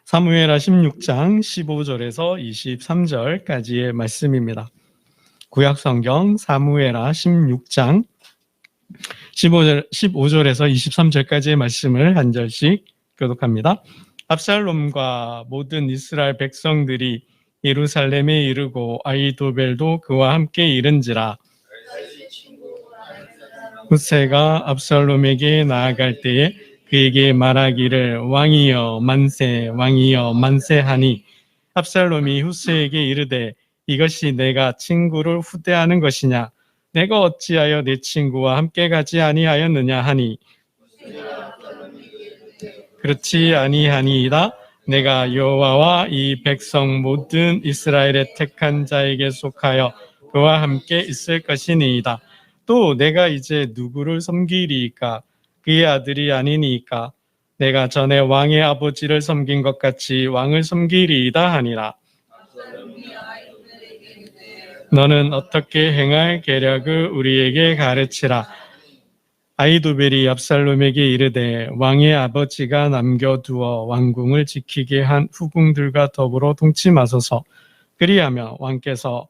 사무엘하 16장 15절에서 23절까지의 말씀입니다. 구약성경 사무엘하 16장 15절에서 23절까지의 말씀을 한 절씩 교독합니다. 압살롬과 모든 이스라엘 백성들이 예루살렘에 이르고 아히도벨도 그와 함께 이른지라. 훗새가 압살롬에게 나아갈 때에 그에게 말하기를 왕이여 만세 왕이여 만세 하니 압살롬이 훗새에게 이르되 이것이 내가 친구를 후대하는 것이냐 내가 어찌하여 내 친구와 함께 가지 아니하였느냐 하니 그렇지 아니하니이다. 내가 여호와와 이 백성 모든 이스라엘의 택한 자에게 속하여 그와 함께 있을 것이니이다. 또 내가 이제 누구를 섬기리이까? 그의 아들이 아니니까 내가 전에 왕의 아버지를 섬긴 것 같이 왕을 섬기리이다 하니라. 너는 어떻게 행할 계략을 우리에게 가르치라. 아히도벨이 압살롬에게 이르되 왕의 아버지가 남겨두어 왕궁을 지키게 한 후궁들과 더불어 동침하소서. 그리하며 왕께서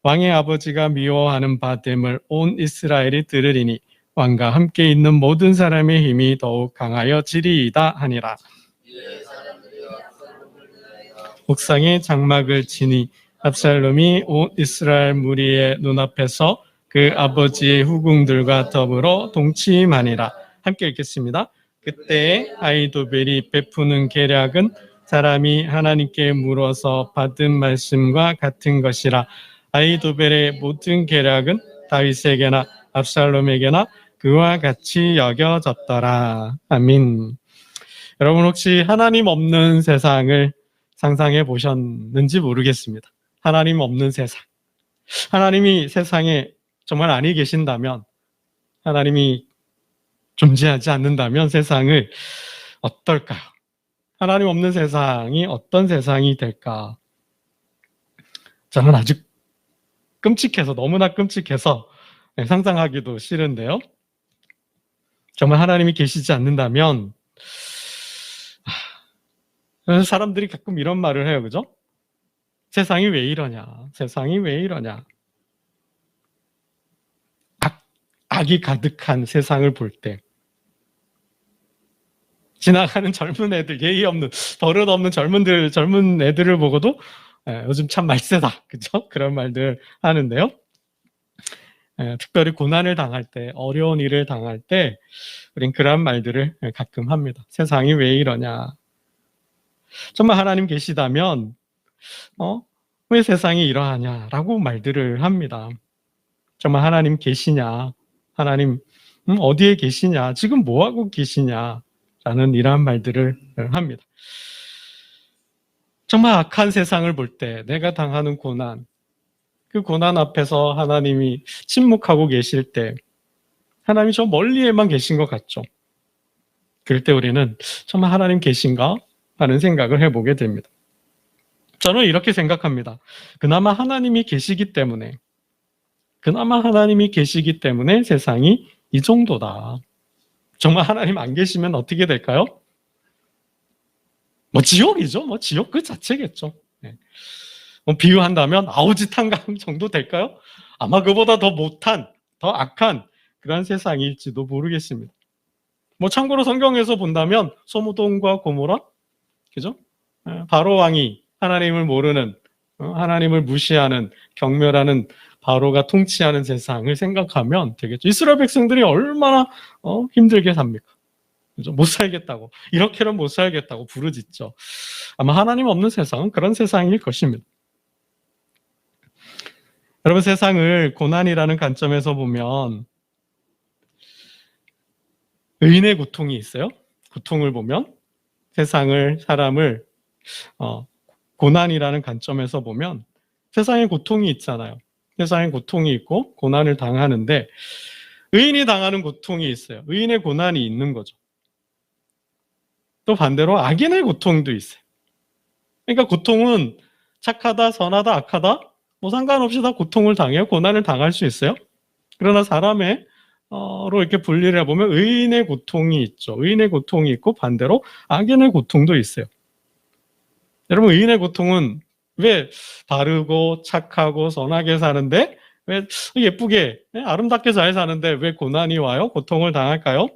왕의 아버지가 미워하는 바됨을 온 이스라엘이 들으리니 왕과 함께 있는 모든 사람의 힘이 더욱 강하여지리이다 하니라. 옥상에 장막을 치니 압살롬이 온 이스라엘 무리의 눈앞에서 그 아버지의 후궁들과 더불어 동침하니라. 함께 읽겠습니다. 그때 아히도벨이 베푸는 계략은 사람이 하나님께 물어서 받은 말씀과 같은 것이라. 아히도벨의 모든 계략은 다윗에게나 압살롬에게나 그와 같이 여겨졌더라. 아멘. 여러분 혹시 하나님 없는 세상을 상상해 보셨는지 모르겠습니다. 하나님 없는 세상. 하나님이 세상에 정말 아니 계신다면, 하나님이 존재하지 않는다면 세상을 어떨까요? 하나님 없는 세상이 어떤 세상이 될까? 저는 아주 끔찍해서, 너무나 끔찍해서 상상하기도 싫은데요. 정말 하나님이 계시지 않는다면 사람들이 가끔 이런 말을 해요. 그죠? 세상이 왜 이러냐? 세상이 왜 이러냐? 악이 가득한 세상을 볼 때 지나가는 젊은 애들, 예의 없는, 버릇 없는 젊은 애들을 보고도 요즘 참 말세다. 그죠? 그런 말들 하는데요. 특별히 고난을 당할 때, 어려운 일을 당할 때 우린 그런 말들을 가끔 합니다. 세상이 왜 이러냐? 정말 하나님 계시다면 왜 세상이 이러하냐라고 말들을 합니다. 정말 하나님 계시냐? 하나님 어디에 계시냐? 지금 뭐하고 계시냐? 라는 이러한 말들을 합니다. 정말 악한 세상을 볼 때 내가 당하는 고난, 그 고난 앞에서 하나님이 침묵하고 계실 때 하나님이 저 멀리에만 계신 것 같죠. 그럴 때 우리는 정말 하나님 계신가? 하는 생각을 해보게 됩니다. 저는 이렇게 생각합니다. 그나마 하나님이 계시기 때문에 세상이 이 정도다. 정말 하나님 안 계시면 어떻게 될까요? 지옥이죠. 지옥 그 자체겠죠. 비유한다면 아우지 탄강 정도 될까요? 아마 그보다 더 못한, 더 악한 그런 세상일지도 모르겠습니다. 참고로 성경에서 본다면 소돔과 고모라, 그죠? 바로 왕이 하나님을 모르는, 하나님을 무시하는, 경멸하는 바로가 통치하는 세상을 생각하면 되겠죠. 이스라엘 백성들이 얼마나 힘들게 삽니까? 그죠? 못 살겠다고, 이렇게는 못 살겠다고 부르짖죠. 아마 하나님 없는 세상은 그런 세상일 것입니다. 여러분, 세상을 고난이라는 관점에서 보면 의인의 고통이 있어요. 고통을 보면 사람을 고난이라는 관점에서 보면 세상에 고통이 있잖아요. 세상에 고통이 있고 고난을 당하는데 의인이 당하는 고통이 있어요. 의인의 고난이 있는 거죠. 또 반대로 악인의 고통도 있어요. 그러니까 고통은 착하다, 선하다, 악하다 상관없이 다 고통을 당해요. 고난을 당할 수 있어요. 그러나 사람의 로 이렇게 분리를 해보면 의인의 고통이 있죠. 의인의 고통이 있고 반대로 악인의 고통도 있어요. 여러분, 의인의 고통은 왜 바르고 착하고 선하게 사는데, 왜 예쁘게 아름답게 잘 사는데 왜 고난이 와요? 고통을 당할까요?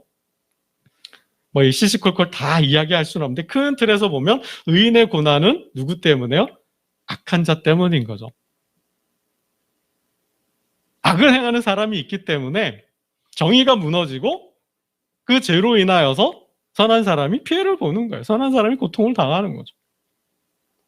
뭐 이 시시콜콜 다 이야기할 수는 없는데 큰 틀에서 보면 의인의 고난은 누구 때문에요? 악한 자 때문인 거죠. 악을 행하는 사람이 있기 때문에 정의가 무너지고 그 죄로 인하여서 선한 사람이 피해를 보는 거예요. 선한 사람이 고통을 당하는 거죠.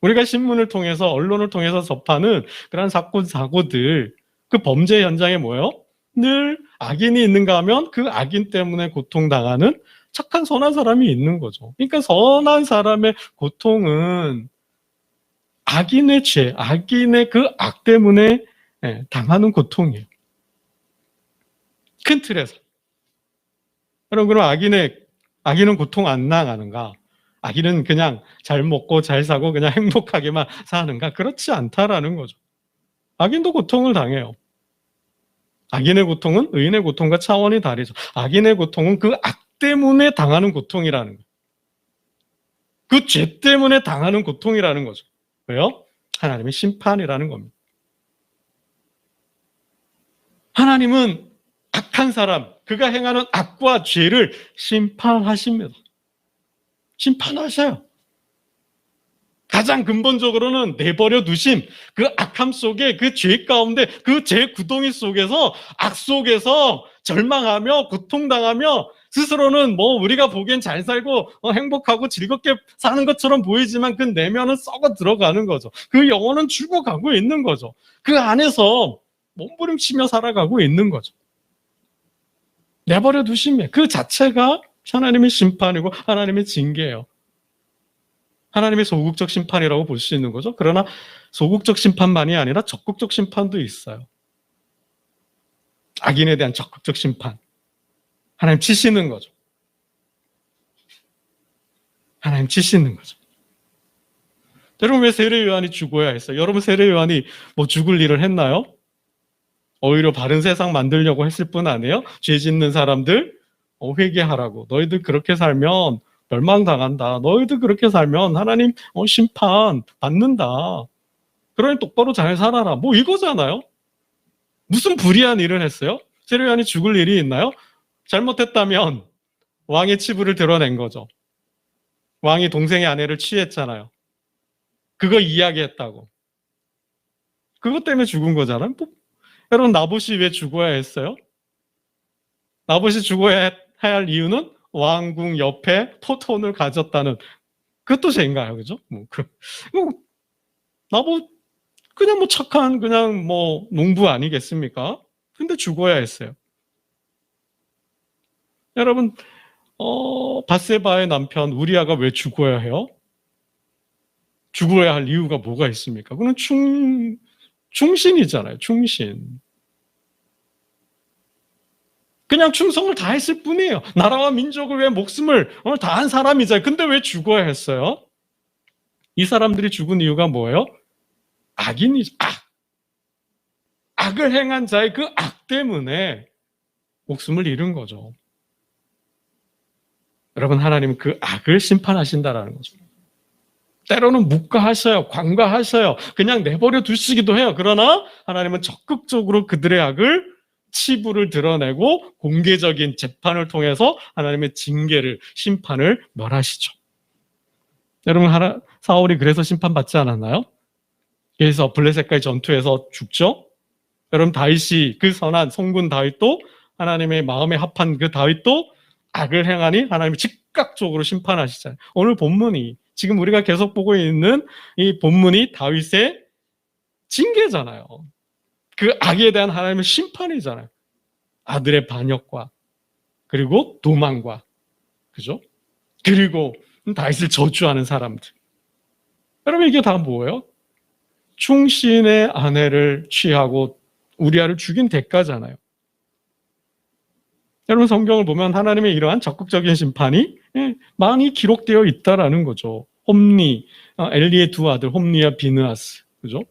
우리가 신문을 통해서 언론을 통해서 접하는 그런 사건 사고들, 그 범죄 현장에 뭐예요? 늘 악인이 있는가 하면 그 악인 때문에 고통당하는 착한 선한 사람이 있는 거죠. 그러니까 선한 사람의 고통은 악인의 죄, 악인의 그 악 때문에 당하는 고통이에요. 큰 틀에서. 여러분, 그럼 악인은 고통 안 당하는가? 악인은 그냥 잘 먹고 잘 사고 그냥 행복하게만 사는가? 그렇지 않다라는 거죠. 악인도 고통을 당해요. 악인의 고통은 의인의 고통과 차원이 다르죠. 악인의 고통은 그 악 때문에 당하는 고통이라는 거예요. 그 죄 때문에 당하는 고통이라는 거죠. 왜요? 하나님의 심판이라는 겁니다. 하나님은 악한 사람, 그가 행하는 악과 죄를 심판하십니다. 심판하셔요. 가장 근본적으로는 내버려 두심, 그 악함 속에 그 죄 가운데 그 죄 구덩이 속에서 악 속에서 절망하며 고통당하며 스스로는 뭐 우리가 보기엔 잘 살고 행복하고 즐겁게 사는 것처럼 보이지만 그 내면은 썩어 들어가는 거죠. 그 영혼은 죽어가고 있는 거죠. 그 안에서 몸부림치며 살아가고 있는 거죠. 내버려 두심이에요. 그 자체가 하나님의 심판이고 하나님의 징계예요. 하나님의 소극적 심판이라고 볼 수 있는 거죠. 그러나 소극적 심판만이 아니라 적극적 심판도 있어요. 악인에 대한 적극적 심판. 하나님 치시는 거죠. 하나님 치시는 거죠. 여러분, 왜 세례 요한이 죽어야 했어요? 여러분, 세례 요한이 뭐 죽을 일을 했나요? 오히려 바른 세상 만들려고 했을 뿐 아니에요. 죄 짓는 사람들 회개하라고. 너희들 그렇게 살면 멸망당한다. 너희들 그렇게 살면 하나님 심판 받는다. 그러니 똑바로 잘 살아라. 뭐 이거잖아요. 무슨 불의한 일을 했어요? 세례 요한이 죽을 일이 있나요? 잘못했다면 왕의 치부를 드러낸 거죠. 왕이 동생의 아내를 취했잖아요. 그거 이야기했다고. 그것 때문에 죽은 거잖아요. 뭐, 여러분, 나봇이 왜 죽어야 했어요? 나봇이 죽어야 할 이유는 왕궁 옆에 포토원을 가졌다는 그것도 죄인가요? 그죠? 나봇 그냥 뭐 착한 그냥 뭐 농부 아니겠습니까? 근데 죽어야 했어요. 여러분, 바세바의 남편 우리아가 왜 죽어야 해요? 죽어야 할 이유가 뭐가 있습니까? 그는 충신이잖아요. 충신. 그냥 충성을 다했을 뿐이에요. 나라와 민족을 위해 목숨을 다한 사람이잖아요. 근데 왜 죽어야 했어요? 이 사람들이 죽은 이유가 뭐예요? 악을 행한 자의 그 악 때문에 목숨을 잃은 거죠. 여러분, 하나님은 그 악을 심판하신다라는 거죠. 때로는 묵과하셔요. 관과하셔요. 그냥 내버려 두시기도 해요. 그러나 하나님은 적극적으로 그들의 악을 치부를 드러내고 공개적인 재판을 통해서 하나님의 징계를, 심판을 멸하시죠. 여러분, 사울이 그래서 심판받지 않았나요? 그래서 블레셋과의 전투에서 죽죠. 여러분, 다윗이, 그 선한 성군 다윗도, 하나님의 마음에 합한 그 다윗도 악을 행하니 하나님이 즉각적으로 심판하시잖아요. 오늘 본문이, 지금 우리가 계속 보고 있는 이 본문이 다윗의 징계잖아요. 그 악에 대한 하나님의 심판이잖아요. 아들의 반역과 그리고 도망과, 그죠? 그리고 다윗을 저주하는 사람들. 여러분, 이게 다 뭐예요? 충신의 아내를 취하고 우리아를 죽인 대가잖아요. 여러분, 성경을 보면 하나님의 이러한 적극적인 심판이 많이 기록되어 있다라는 거죠. 홈리, 엘리의 두 아들 홈리와 비느하스, 그죠?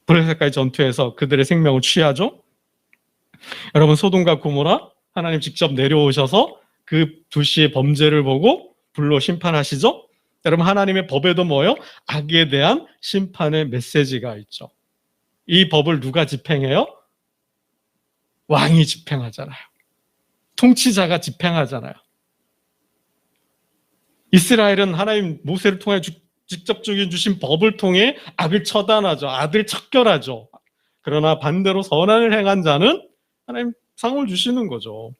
블레셋과의 전투에서 그들의 생명을 취하죠. 여러분, 소돔과 고모라 하나님 직접 내려오셔서 그 도시의 범죄를 보고 불로 심판하시죠. 여러분, 하나님의 법에도 뭐예요? 악에 대한 심판의 메시지가 있죠. 이 법을 누가 집행해요? 왕이 집행하잖아요. 통치자가 집행하잖아요. 이스라엘은 하나님 모세를 통해 직접적인 주신 법을 통해 악을 처단하죠. 악을 척결하죠. 그러나 반대로 선한을 행한 자는 하나님 상을 주시는 거죠.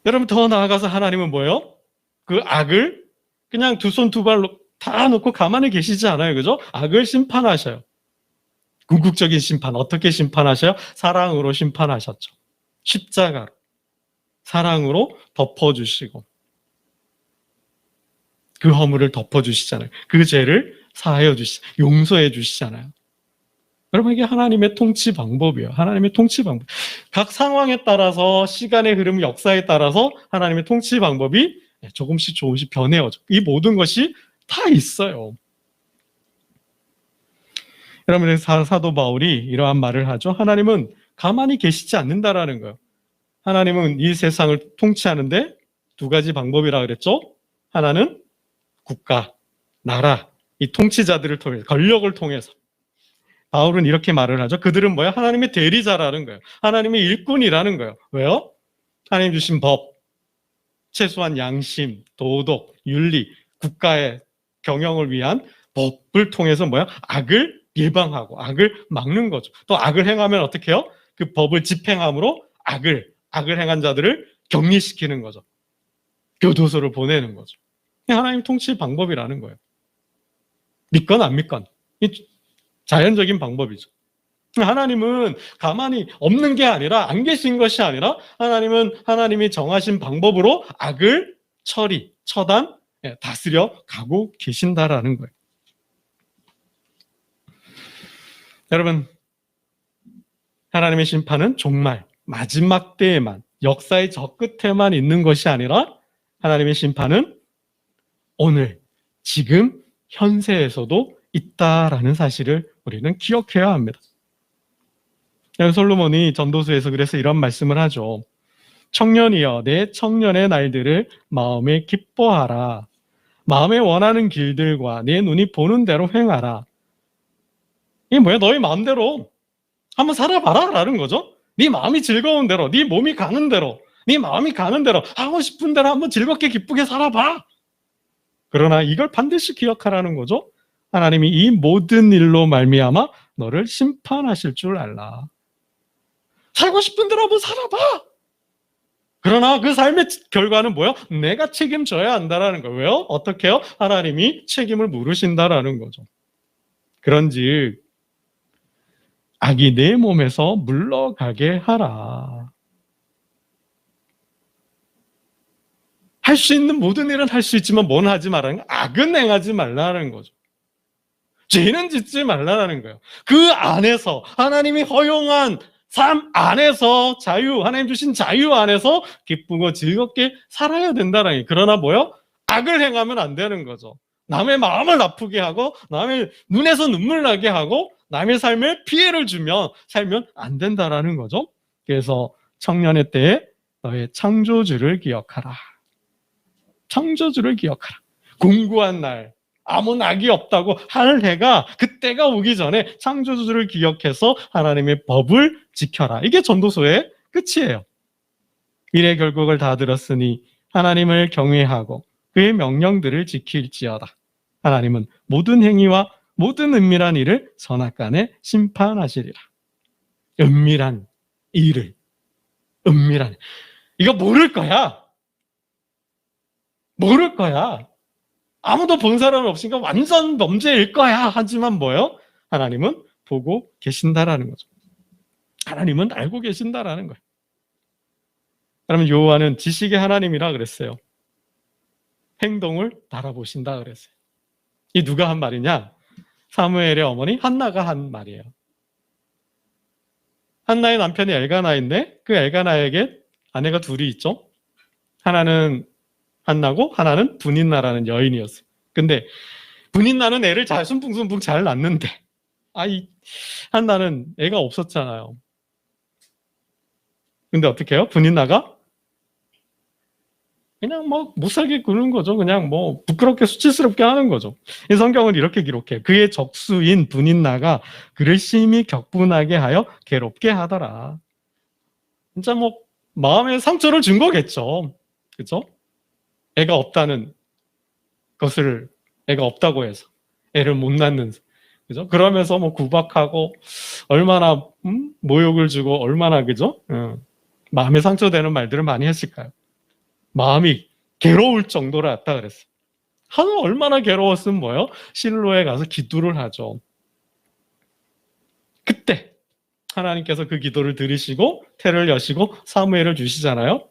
여러분, 더 나아가서 하나님은 뭐예요? 그 악을 그냥 두 손 두 발로 다 놓고 가만히 계시지 않아요. 그죠? 악을 심판하셔요. 궁극적인 심판. 어떻게 심판하셔요? 사랑으로 심판하셨죠. 십자가로. 사랑으로 덮어주시고 그 허물을 덮어주시잖아요. 그 죄를 사하여 용서해 주시잖아요. 여러분, 이게 하나님의 통치 방법이에요. 하나님의 통치 방법. 각 상황에 따라서, 시간의 흐름, 역사에 따라서 하나님의 통치 방법이 조금씩 변해요. 이 모든 것이 다 있어요. 여러분, 사도 바울이 이러한 말을 하죠. 하나님은 가만히 계시지 않는다라는 거예요. 하나님은 이 세상을 통치하는데 두 가지 방법이라 그랬죠. 하나는 국가, 나라, 이 통치자들을 통해, 권력을 통해서. 바울은 이렇게 말을 하죠. 그들은 뭐야? 하나님의 대리자라는 거예요. 하나님의 일꾼이라는 거예요. 왜요? 하나님 주신 법, 최소한 양심, 도덕, 윤리, 국가의 경영을 위한 법을 통해서 뭐야? 악을 예방하고 악을 막는 거죠. 또 악을 행하면 어떻게 해요? 그 법을 집행함으로 악을 행한 자들을 격리시키는 거죠. 교도소를 보내는 거죠. 하나님 통치 방법이라는 거예요. 믿건 안 믿건. 자연적인 방법이죠. 하나님은 가만히 없는 게 아니라, 안 계신 것이 아니라, 하나님은 하나님이 정하신 방법으로 악을 처단, 다스려 가고 계신다라는 거예요. 여러분, 하나님의 심판은 정말 마지막 때에만, 역사의 저 끝에만 있는 것이 아니라, 하나님의 심판은 오늘, 지금, 현세에서도 있다라는 사실을 우리는 기억해야 합니다. 솔로몬이 전도서에서 그래서 이런 말씀을 하죠. 청년이여, 내 청년의 날들을 마음에 기뻐하라. 마음에 원하는 길들과 내 눈이 보는 대로 행하라. 이게 뭐야? 너희 마음대로 한번 살아봐라 라는 거죠. 네 마음이 즐거운 대로, 네 몸이 가는 대로, 네 마음이 가는 대로, 하고 싶은 대로 한번 즐겁게 기쁘게 살아봐. 그러나 이걸 반드시 기억하라는 거죠. 하나님이 이 모든 일로 말미암아 너를 심판하실 줄 알라. 살고 싶은 대로 한번 살아봐. 그러나 그 삶의 결과는 뭐예요? 내가 책임져야 한다라는 거예요. 왜요? 어떻게 해요? 하나님이 책임을 물으신다라는 거죠. 그런즉 악이 내 몸에서 물러가게 하라. 할 수 있는 모든 일은 할 수 있지만 뭔 하지 말라는 거예요? 악은 행하지 말라는 거죠. 죄는 짓지 말라는 거예요. 그 안에서 하나님이 허용한 삶 안에서 하나님 주신 자유 안에서 기쁘고 즐겁게 살아야 된다는 거예요. 그러나 뭐요? 악을 행하면 안 되는 거죠. 남의 마음을 아프게 하고 남의 눈에서 눈물 나게 하고 남의 삶에 피해를 주면 살면 안 된다라는 거죠. 그래서 청년의 때에 너의 창조주를 기억하라. 창조주를 기억하라. 공고한 날, 아무 낙이 없다고 할 해가 그때가 오기 전에 창조주를 기억해서 하나님의 법을 지켜라. 이게 전도서의 끝이에요. 일의 결국을 다 들었으니 하나님을 경외하고 그의 명령들을 지킬지어다. 하나님은 모든 행위와 모든 은밀한 일을 선악간에 심판하시리라. 은밀한 일을, 은밀한, 이거 모를 거야. 모를 거야. 아무도 본 사람은 없으니까 완전 범죄일 거야. 하지만 뭐예요? 하나님은 보고 계신다라는 거죠. 하나님은 알고 계신다라는 거예요. 여러분, 여호와는 지식의 하나님이라 그랬어요. 행동을 바라보신다 그랬어요. 이 누가 한 말이냐? 사무엘의 어머니 한나가 한 말이에요. 한나의 남편이 엘가나인데 그 엘가나에게 아내가 둘이 있죠. 하나는 한나고 하나는 분인나라는 여인이었어요. 근데 분인나는 애를 잘 순풍순풍 잘 낳는데 한나는 애가 없었잖아요. 근데 어떻게 해요? 분인나가 그냥 뭐 못살게 구는 거죠. 그냥 뭐 부끄럽게 수치스럽게 하는 거죠. 이 성경은 이렇게 기록해. 그의 적수인 분인나가 그를 심히 격분하게 하여 괴롭게 하더라. 진짜 뭐 마음에 상처를 준 거겠죠. 그죠? 애가 없다는 것을, 애가 없다고 해서 애를 못 낳는, 그죠? 그러면서 뭐 구박하고 얼마나 모욕을 주고 얼마나, 그죠? 마음에 상처되는 말들을 많이 했을까요? 마음이 괴로울 정도로 했다 그랬어요. 하나 얼마나 괴로웠으면 뭐요? 실로에 가서 기도를 하죠. 그때 하나님께서 그 기도를 들으시고 태를 여시고 사무엘을 주시잖아요.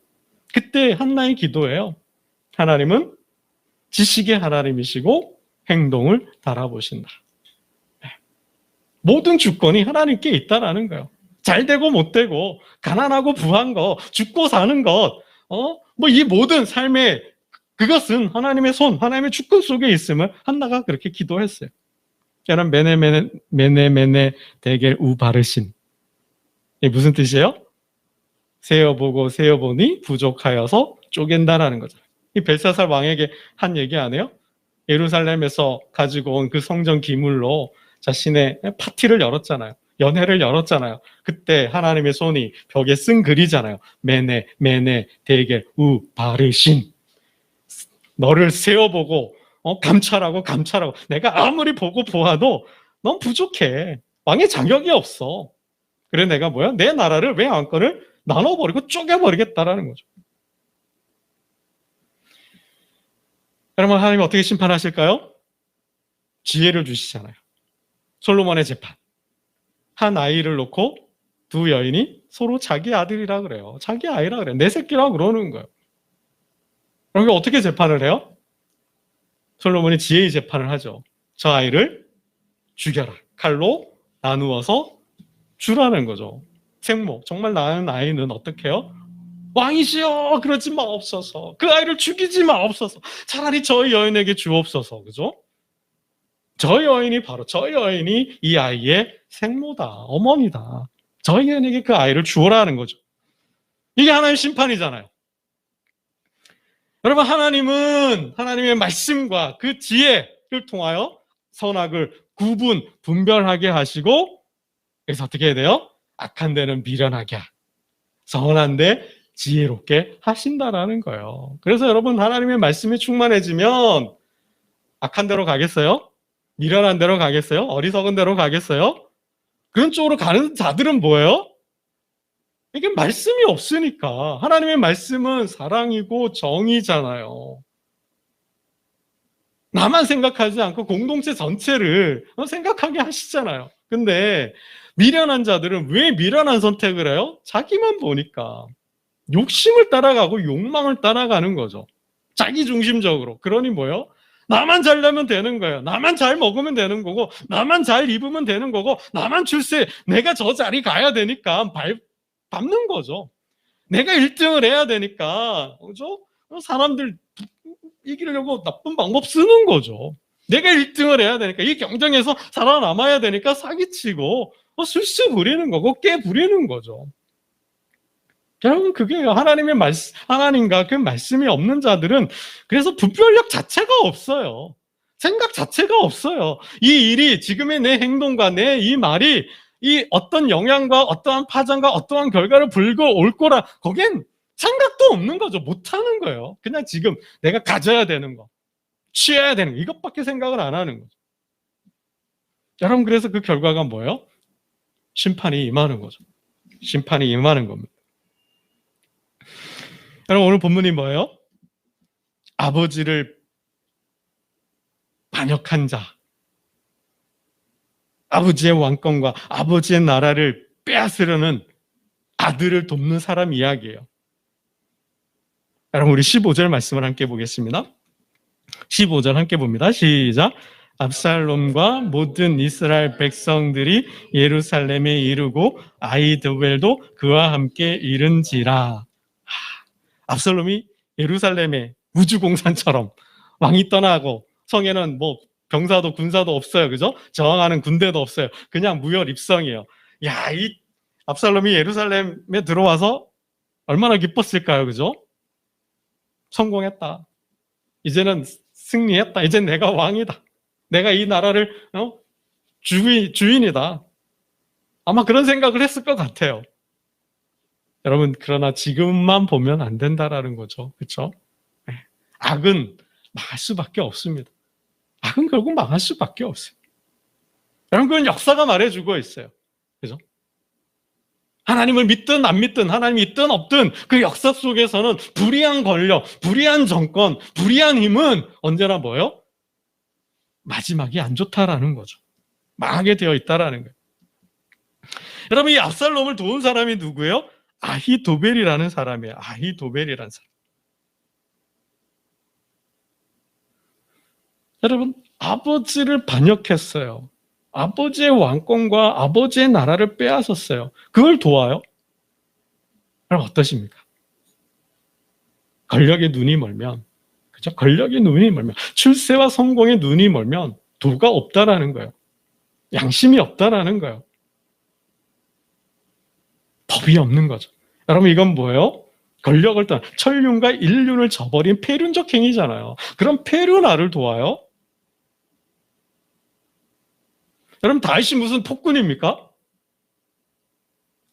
그때 한나의 기도예요. 하나님은 지식의 하나님이시고 행동을 달아보신다. 모든 주권이 하나님께 있다라는 거예요. 잘 되고 못 되고 가난하고 부한 거, 죽고 사는 것, 뭐 이 모든 삶의 그것은 하나님의 손, 하나님의 주권 속에 있음을 한나가 그렇게 기도했어요. 여러분, 메네 대겔 우바르신, 이게 무슨 뜻이에요? 세어보고 세어보니 부족하여서 쪼갠다라는 거죠. 이 벨사살 왕에게 한 얘기 아니에요? 예루살렘에서 가지고 온 그 성전 기물로 자신의 파티를 열었잖아요. 연회를 열었잖아요. 그때 하나님의 손이 벽에 쓴 글이잖아요. 메네 대겔 우바르신. 너를 세어보고 감찰하고 내가 아무리 보고 보아도 넌 부족해. 왕의 자격이 없어. 그래 내가 뭐야? 내 나라를 왜 왕권을 나눠버리고 쪼개버리겠다라는 거죠. 여러분, 하나님 어떻게 심판하실까요? 지혜를 주시잖아요. 솔로몬의 재판. 한 아이를 놓고 두 여인이 서로 자기 아들이라 그래요. 자기 아이라 그래요. 내 새끼라 그러는 거예요. 그러니까 어떻게 재판을 해요? 솔로몬이 지혜의 재판을 하죠. 저 아이를 죽여라. 칼로 나누어서 주라는 거죠. 생모, 정말 낳은 아이는 어떻게 해요? 왕이시여 그러지 마옵소서. 그 아이를 죽이지 마옵소서. 차라리 저 여인에게 주옵소서. 그죠? 저 여인이 이 아이의 생모다. 어머니다. 저 여인에게 그 아이를 주어라는 거죠. 이게 하나님의 심판이잖아요. 여러분, 하나님은 하나님의 말씀과 그 지혜를 통하여 선악을 분별하게 하시고, 그래서 어떻게 해야 돼요? 악한 데는 미련하게, 선한 데 지혜롭게 하신다라는 거예요. 그래서 여러분, 하나님의 말씀이 충만해지면 악한 데로 가겠어요? 미련한 데로 가겠어요? 어리석은 데로 가겠어요? 그런 쪽으로 가는 자들은 뭐예요? 이게 말씀이 없으니까. 하나님의 말씀은 사랑이고 정의잖아요. 나만 생각하지 않고 공동체 전체를 생각하게 하시잖아요. 근데 미련한 자들은 왜 미련한 선택을 해요? 자기만 보니까. 욕심을 따라가고 욕망을 따라가는 거죠. 자기 중심적으로. 그러니 뭐예요? 나만 잘 되면 되는 거예요. 나만 잘 먹으면 되는 거고, 나만 잘 입으면 되는 거고, 나만 출세, 내가 저 자리 가야 되니까 밟는 거죠. 내가 1등을 해야 되니까, 그죠? 사람들 이기려고 나쁜 방법 쓰는 거죠. 내가 1등을 해야 되니까, 이 경쟁에서 살아남아야 되니까 사기치고, 술수 부리는 거고, 깨 부리는 거죠. 여러분, 그게 하나님의 말씀, 하나님과 그 말씀이 없는 자들은 그래서 분별력 자체가 없어요. 생각 자체가 없어요. 이 일이 지금의 내 행동과 내 이 말이 이 어떤 영향과 어떠한 파장과 어떠한 결과를 불고 올 거라, 거긴 생각도 없는 거죠. 못하는 거예요. 그냥 지금 내가 가져야 되는 거, 취해야 되는 거, 이것밖에 생각을 안 하는 거죠. 여러분, 그래서 그 결과가 뭐예요? 심판이 임하는 거죠. 심판이 임하는 겁니다. 여러분, 오늘 본문이 뭐예요? 아버지를 반역한 자, 아버지의 왕권과 아버지의 나라를 빼앗으려는 아들을 돕는 사람 이야기예요. 여러분, 우리 15절 말씀을 함께 보겠습니다. 15절 함께 봅니다. 시작. 압살롬과 모든 이스라엘 백성들이 예루살렘에 이르고 아히도벨도 그와 함께 이른지라. 압살롬이 예루살렘에 우주공산처럼 왕이 떠나고 성에는 뭐 병사도 군사도 없어요. 그죠? 저항하는 군대도 없어요. 그냥 무혈 입성이에요. 야, 이 압살롬이 예루살렘에 들어와서 얼마나 기뻤을까요? 그죠? 성공했다. 이제는 승리했다. 이제 내가 왕이다. 내가 이 나라를 주인이다. 아마 그런 생각을 했을 것 같아요. 여러분, 그러나 지금만 보면 안 된다라는 거죠. 그렇죠? 악은 망할 수밖에 없습니다. 악은 결국 망할 수밖에 없어요. 여러분, 그건 역사가 말해주고 있어요. 그죠? 하나님을 믿든 안 믿든, 하나님이 있든 없든 그 역사 속에서는 불의한 권력, 불의한 정권, 불의한 힘은 언제나 뭐예요? 마지막이 안 좋다라는 거죠. 망하게 되어 있다라는 거예요. 여러분, 이 압살롬을 도운 사람이 누구예요? 아히도벨이라는 사람이에요. 아히도벨이라는 사람. 여러분, 아버지를 반역했어요. 아버지의 왕권과 아버지의 나라를 빼앗았어요. 그걸 도와요? 그럼 어떠십니까? 권력의 눈이 멀면, 그죠? 권력의 눈이 멀면, 출세와 성공의 눈이 멀면 도가 없다라는 거예요. 양심이 없다라는 거예요. 법이 없는 거죠. 여러분, 이건 뭐예요? 권력을 떠나 천륜과 인륜을 저버린 폐륜적 행위잖아요. 그럼 폐륜아를 도와요? 여러분, 다윗이 무슨 폭군입니까?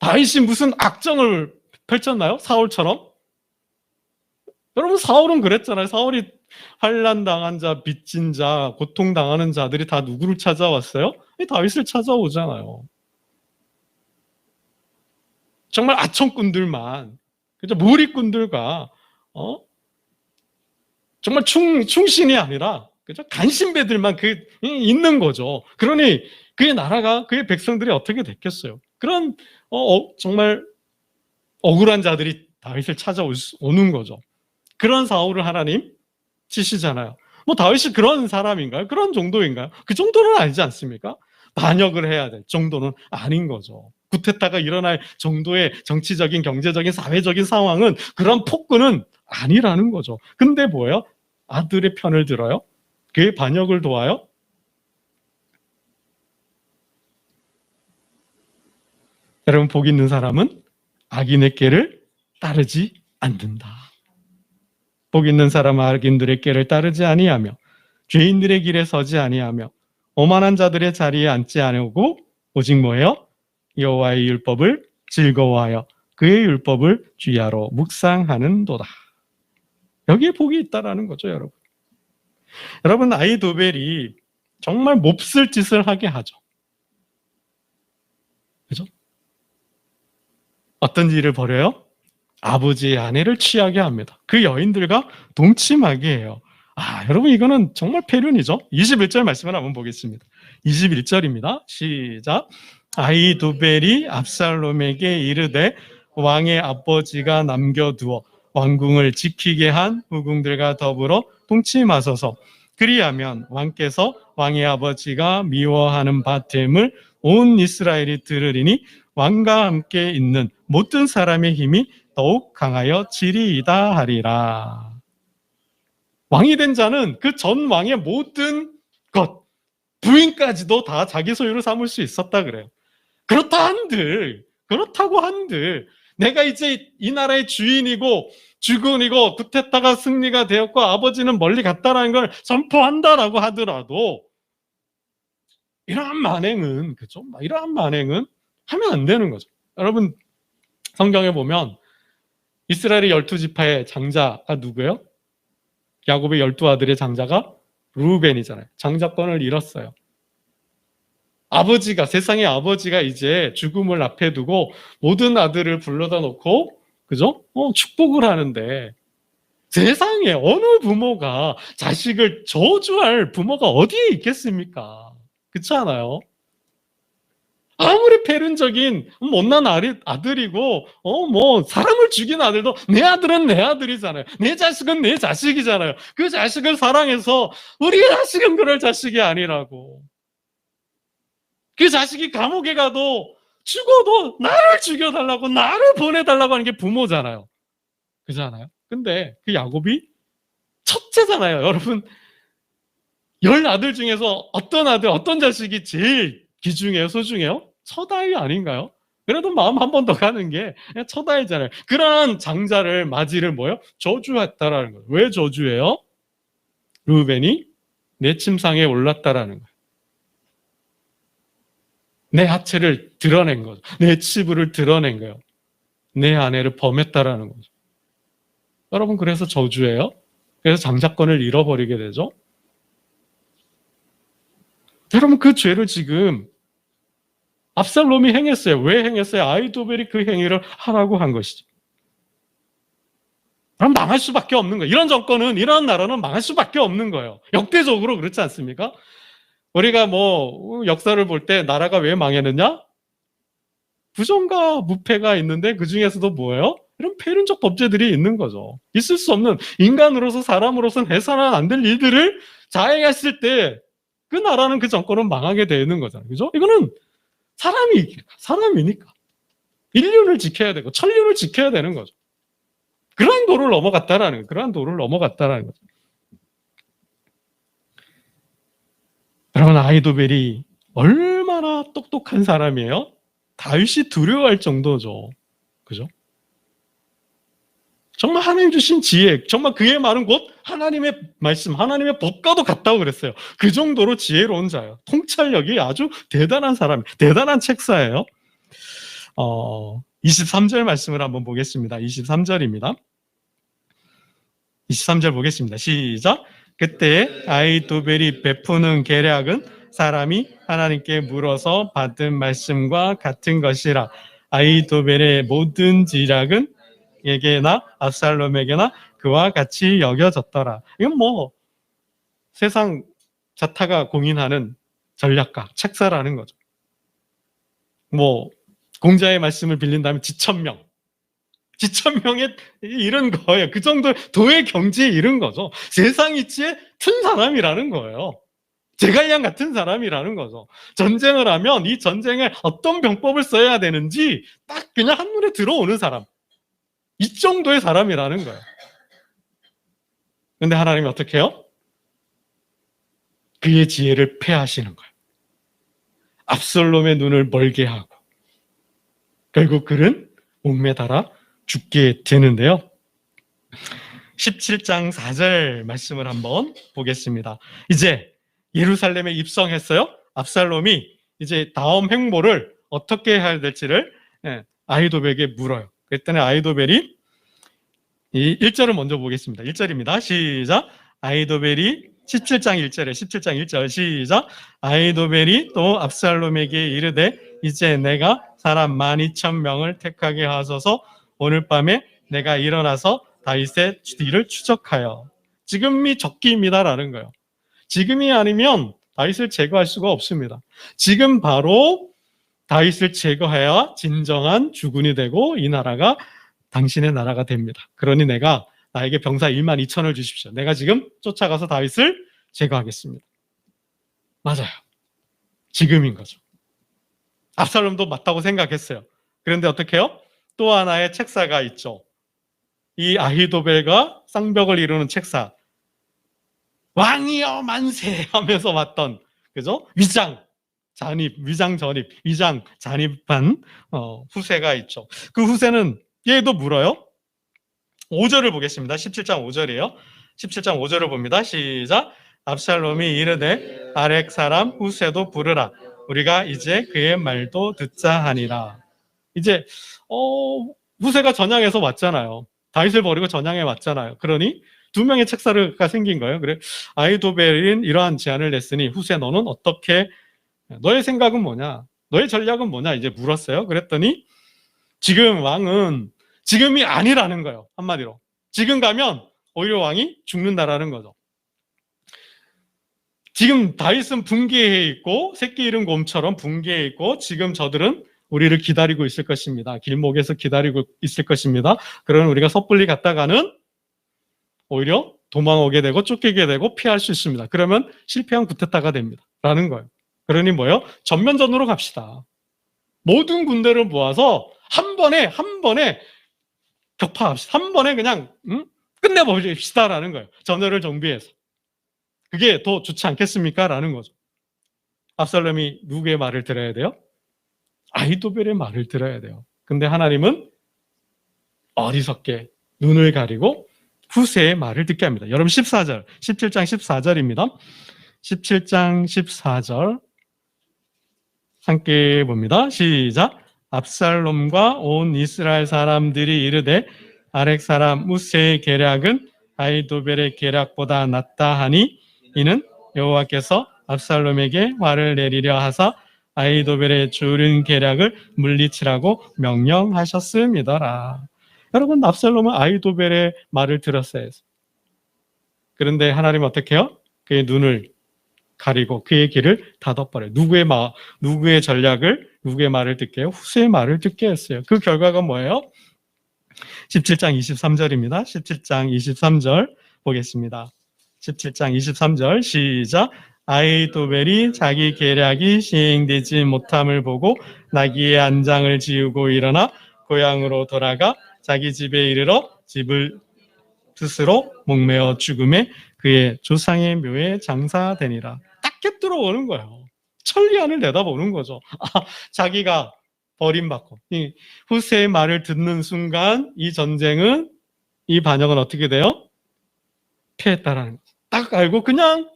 다윗이 무슨 악정을 펼쳤나요? 사울처럼? 여러분, 사울은 그랬잖아요. 사울이 환난당한 자, 빚진 자, 고통당하는 자들이 다 누구를 찾아왔어요? 다윗을 찾아오잖아요. 정말 아청꾼들만, 그죠? 무리꾼들과 정말 충신이 아니라, 그죠? 간신배들만 있는 거죠. 그러니 그의 나라가, 그의 백성들이 어떻게 됐겠어요? 그런 정말 억울한 자들이 다윗을 찾아오는 거죠. 그런 사울을 하나님 치시잖아요. 뭐 다윗이 그런 사람인가요? 그런 정도인가요? 그 정도는 아니지 않습니까? 반역을 해야 될 정도는 아닌 거죠. 구테타가 일어날 정도의 정치적인, 경제적인, 사회적인 상황은 그런 폭군은 아니라는 거죠. 근데 뭐예요? 아들의 편을 들어요? 그의 반역을 도와요? 여러분, 복 있는 사람은 악인의 길을 따르지 않는다. 복 있는 사람은 악인들의 길을 따르지 아니하며 죄인들의 길에 서지 아니하며 오만한 자들의 자리에 앉지 않으고 오직 뭐예요? 여호와의 율법을 즐거워하여 그의 율법을 주야로 묵상하는도다. 여기에 복이 있다라는 거죠, 여러분. 여러분, 아히도벨이 정말 몹쓸 짓을 하게 하죠. 그죠? 어떤 일을 벌여요? 아버지의 아내를 취하게 합니다. 그 여인들과 동침하게 해요. 여러분, 이거는 정말 폐륜이죠. 21절 말씀을 한번 보겠습니다. 21절입니다. 시작. 아히도벨이 압살롬에게 이르되 왕의 아버지가 남겨두어 왕궁을 지키게 한 후궁들과 더불어 동침하소서. 그리하면 왕께서 왕의 아버지가 미워하는 바됨을 온 이스라엘이 들으리니 왕과 함께 있는 모든 사람의 힘이 더욱 강하여 지리이다 하리라. 왕이 된 자는 그 전 왕의 모든 것, 부인까지도 다 자기 소유로 삼을 수 있었다 그래요. 그렇다고 한들 내가 이제 이 나라의 주인이고 주군이고 구테타가 승리가 되었고 아버지는 멀리 갔다라는 걸 선포한다라고 하더라도 이러한 만행은, 그죠? 이러한 만행은 하면 안 되는 거죠. 여러분, 성경에 보면 이스라엘의 12지파의 장자가 누구예요? 야곱의 12아들의 장자가 르우벤이잖아요. 장자권을 잃었어요. 세상의 아버지가 이제 죽음을 앞에 두고 모든 아들을 불러다 놓고, 그죠? 축복을 하는데, 세상에 어느 부모가 자식을 저주할 부모가 어디에 있겠습니까? 그렇지 않아요? 아무리 폐륜적인 못난 아들이고 사람을 죽인 아들도 내 아들은 내 아들이잖아요. 내 자식은 내 자식이잖아요. 그 자식을 사랑해서 우리 자식은 그럴 자식이 아니라고. 그 자식이 감옥에 가도 죽어도 나를 죽여달라고, 나를 보내달라고 하는 게 부모잖아요. 그렇잖아요. 근데 그 야곱이 첫째잖아요. 여러분, 10아들 중에서 어떤 자식이 제일 귀중해요? 소중해요? 서다이 아닌가요? 그래도 마음 한 번 더 가는 게 그냥 쳐다이잖아요. 그러한 장자를 맞이를 뭐요? 저주했다라는 거예요. 왜 저주해요? 르우벤이 내 침상에 올랐다라는 거예요. 내 하체를 드러낸 거죠. 내 치부를 드러낸 거예요. 내 아내를 범했다라는 거죠. 여러분, 그래서 저주예요. 그래서 장자권을 잃어버리게 되죠. 여러분, 그 죄를 지금 압살롬이 행했어요. 왜 행했어요? 아히도벨이 그 행위를 하라고 한 것이죠. 그럼 망할 수밖에 없는 거예요. 이런 정권은, 이런 나라는 망할 수밖에 없는 거예요. 역대적으로 그렇지 않습니까? 우리가 뭐 역사를 볼 때 나라가 왜 망했느냐? 부정과 무패가 있는데 그 중에서도 뭐예요? 이런 폐륜적 범죄들이 있는 거죠. 있을 수 없는, 인간으로서 사람으로서는 해서는 안 될 일들을 자행했을 때 그 나라는, 그 정권은 망하게 되는 거잖아요. 그죠? 이거는 사람이니까 인륜을 지켜야 되고 천륜을 지켜야 되는 거죠. 그러한 도를 넘어갔다라는 거죠. 여러분, 아히도벨이 얼마나 똑똑한 사람이에요? 다윗이 두려워할 정도죠. 그죠? 정말 하나님 주신 지혜, 정말 그의 말은 곧 하나님의 말씀, 하나님의 법과도 같다고 그랬어요. 그 정도로 지혜로운 자예요. 통찰력이 아주 대단한 사람, 대단한 책사예요. 23절 말씀을 한번 보겠습니다. 23절입니다. 23절 보겠습니다. 시작. 그때 아히도벨이 베푸는 계략은 사람이 하나님께 물어서 받은 말씀과 같은 것이라. 아히도벨의 모든 지략은 에게나 압살롬에게나 그와 같이 여겨졌더라. 이건 뭐 세상 자타가 공인하는 전략가, 책사라는 거죠. 뭐 공자의 말씀을 빌린다면 지천명에 이른 거예요. 그 정도 도의 경지에 이른 거죠. 세상 이치에 튼 사람이라는 거예요. 제갈량 같은 사람이라는 거죠. 전쟁을 하면 이 전쟁에 어떤 병법을 써야 되는지 딱 그냥 한눈에 들어오는 사람. 이 정도의 사람이라는 거예요. 근데 하나님이 어떻게 해요? 그의 지혜를 폐하시는 거예요. 압살롬의 눈을 멀게 하고 결국 그는 목매 달아 죽게 되는데요. 17장 4절 말씀을 한번 보겠습니다. 이제 예루살렘에 입성했어요. 압살롬이 이제 다음 행보를 어떻게 해야 될지를 아히도벨에게 물어요. 그랬더니 아히도벨이 이 1절을 먼저 보겠습니다. 1절입니다. 시작. 아히도벨이 17장 1절 시작. 아히도벨이 또 압살롬에게 이르되 이제 내가 사람 12,000명을 택하게 하소서. 오늘 밤에 내가 일어나서 다윗의 뒤를 추적하여. 지금이 적기입니다라는 거예요. 지금이 아니면 다윗을 제거할 수가 없습니다. 지금 바로 다윗을 제거해야 진정한 주군이 되고 이 나라가 당신의 나라가 됩니다. 그러니 나에게 병사 12,000을 주십시오. 내가 지금 쫓아가서 다윗을 제거하겠습니다. 맞아요. 지금인 거죠. 압살롬도 맞다고 생각했어요. 그런데 어떻게 해요? 또 하나의 책사가 있죠. 이 아히도벨과 쌍벽을 이루는 책사. 왕이여 만세 하면서 왔던, 그죠? 위장 잔입한 후세가 있죠. 그 후세는 얘도 물어요. 5절을 보겠습니다. 17장 5절이에요. 17장 5절을 봅니다. 시작. 압살롬이 이르되 아렉 사람 후세도 부르라. 우리가 이제 그의 말도 듣자 하니라. 이제 후세가 전향해서 왔잖아요. 다윗을 버리고 전향해 왔잖아요. 그러니 두 명의 책사가 생긴 거예요. 그래, 아히도벨은 이러한 제안을 냈으니 후세 너는 어떻게, 너의 생각은 뭐냐? 너의 전략은 뭐냐? 이제 물었어요. 그랬더니 지금 왕은 지금이 아니라는 거예요. 한마디로. 지금 가면 오히려 왕이 죽는다라는 거죠. 지금 다윗은 붕괴해 있고 새끼 잃은 곰처럼 붕괴해 있고 지금 저들은 우리를 기다리고 있을 것입니다. 길목에서 기다리고 있을 것입니다. 그러면 우리가 섣불리 갔다가는 오히려 도망오게 되고 쫓기게 되고 피할 수 있습니다. 그러면 실패한 쿠데타가 됩니다. 라는 거예요. 그러니 뭐예요? 전면전으로 갑시다. 모든 군대를 모아서 한 번에 격파합시다. 한 번에 그냥 끝내버립시다라는 거예요. 전열을 정비해서. 그게 더 좋지 않겠습니까? 라는 거죠. 압살롬이 누구의 말을 들어야 돼요? 아히도벨의 말을 들어야 돼요. 근데 하나님은 어리석게 눈을 가리고 후세의 말을 듣게 합니다. 여러분 14절, 17장 14절입니다. 17장 14절 함께 봅니다. 시작. 압살롬과 온 이스라엘 사람들이 이르되 아렉 사람 우세의 계략은 아히도벨의 계략보다 낫다 하니 이는 여호와께서 압살롬에게 화를 내리려 하사 아히도벨의 좋은 계략을 물리치라고 명령하셨습니다라. 여러분 압살롬은 아히도벨의 말을 들었어요. 그런데 하나님 어떻게 해요? 그의 눈을 가리고 그의 길을 닫아버려요. 누구의 전략을, 누구의 말을 듣게 해요? 후세의 말을 듣게 했어요. 그 결과가 뭐예요? 17장 23절입니다. 17장 23절 보겠습니다. 17장 23절 시작. 아히도벨이 자기 계략이 시행되지 못함을 보고 나귀의 안장을 지우고 일어나 고향으로 돌아가 자기 집에 이르러 집을 스스로 목매어 죽음에 그의 조상의 묘에 장사되니라. 딱 꿰뚫어오는 거예요. 천리안을 내다보는 거죠. 자기가 버림받고 이 후세의 말을 듣는 순간 이 전쟁은, 이 반역은 어떻게 돼요? 패했다라는 거. 딱 알고 그냥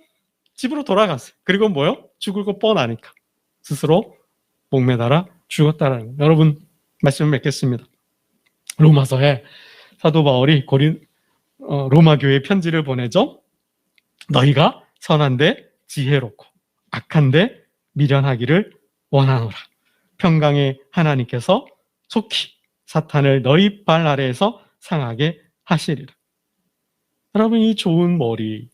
집으로 돌아갔어요. 그리고 뭐요? 죽을 거 뻔하니까 스스로 목매달아 죽었다라는 거. 여러분 말씀을 맺겠습니다. 로마서에 사도 바울이 로마 교회에 편지를 보내죠. 너희가 선한데 지혜롭고 악한데 미련하기를 원하노라. 평강의 하나님께서 속히 사탄을 너희 발 아래에서 상하게 하시리라. 여러분 이 좋은 머리,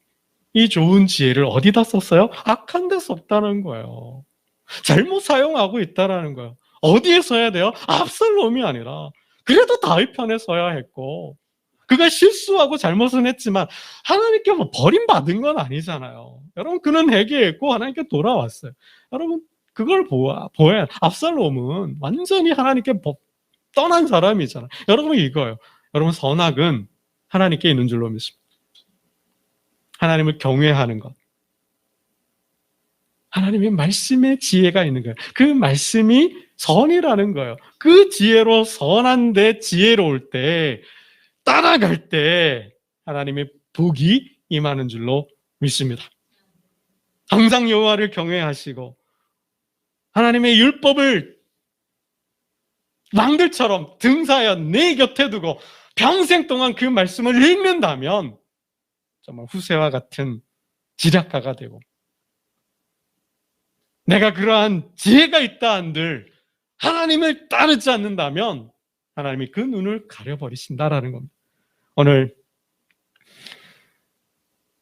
이 좋은 지혜를 어디다 썼어요? 악한 데 썼다는 거예요. 잘못 사용하고 있다는 거예요. 어디에 써야 돼요? 압살롬이 아니라 그래도 다윗 편에 써야 했고, 그가 실수하고 잘못은 했지만 하나님께 버림받은 건 아니잖아요. 여러분 그는 회개했고 하나님께 돌아왔어요. 여러분 그걸 보아야 압살롬은 완전히 하나님께 떠난 사람이잖아요. 여러분 이거예요. 여러분 선악은 하나님께 있는 줄로 믿습니다. 하나님을 경외하는 것. 하나님의 말씀에 지혜가 있는 거예요. 그 말씀이 선이라는 거예요. 그 지혜로 선한데 지혜로울 때, 따라갈 때 하나님의 복이 임하는 줄로 믿습니다. 항상 여호와를 경외하시고 하나님의 율법을 왕들처럼 등사하여 내 곁에 두고 평생 동안 그 말씀을 읽는다면 정말 후세와 같은 지략가가 되고, 내가 그러한 지혜가 있다 한들 하나님을 따르지 않는다면 하나님이 그 눈을 가려버리신다라는 겁니다. 오늘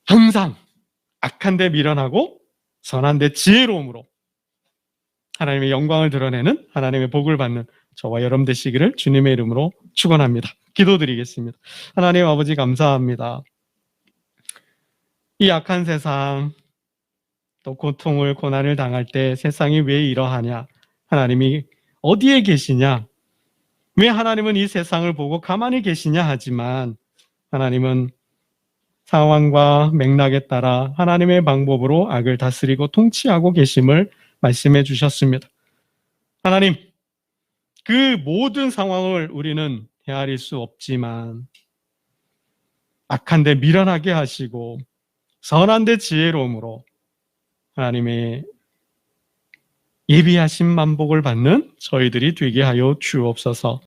항상 악한데 미련하고 선한데 지혜로움으로 하나님의 영광을 드러내는, 하나님의 복을 받는 저와 여러분 되시기를 주님의 이름으로 축원합니다. 기도드리겠습니다. 하나님 아버지 감사합니다. 이 악한 세상, 또 고통을, 고난을 당할 때 세상이 왜 이러하냐, 하나님이 어디에 계시냐, 왜 하나님은 이 세상을 보고 가만히 계시냐 하지만 하나님은 상황과 맥락에 따라 하나님의 방법으로 악을 다스리고 통치하고 계심을 말씀해 주셨습니다. 하나님, 그 모든 상황을 우리는 헤아릴 수 없지만 악한데 미련하게 하시고 선한데 지혜로움으로 하나님의 예비하신 만복을 받는 저희들이 되게 하여 주옵소서.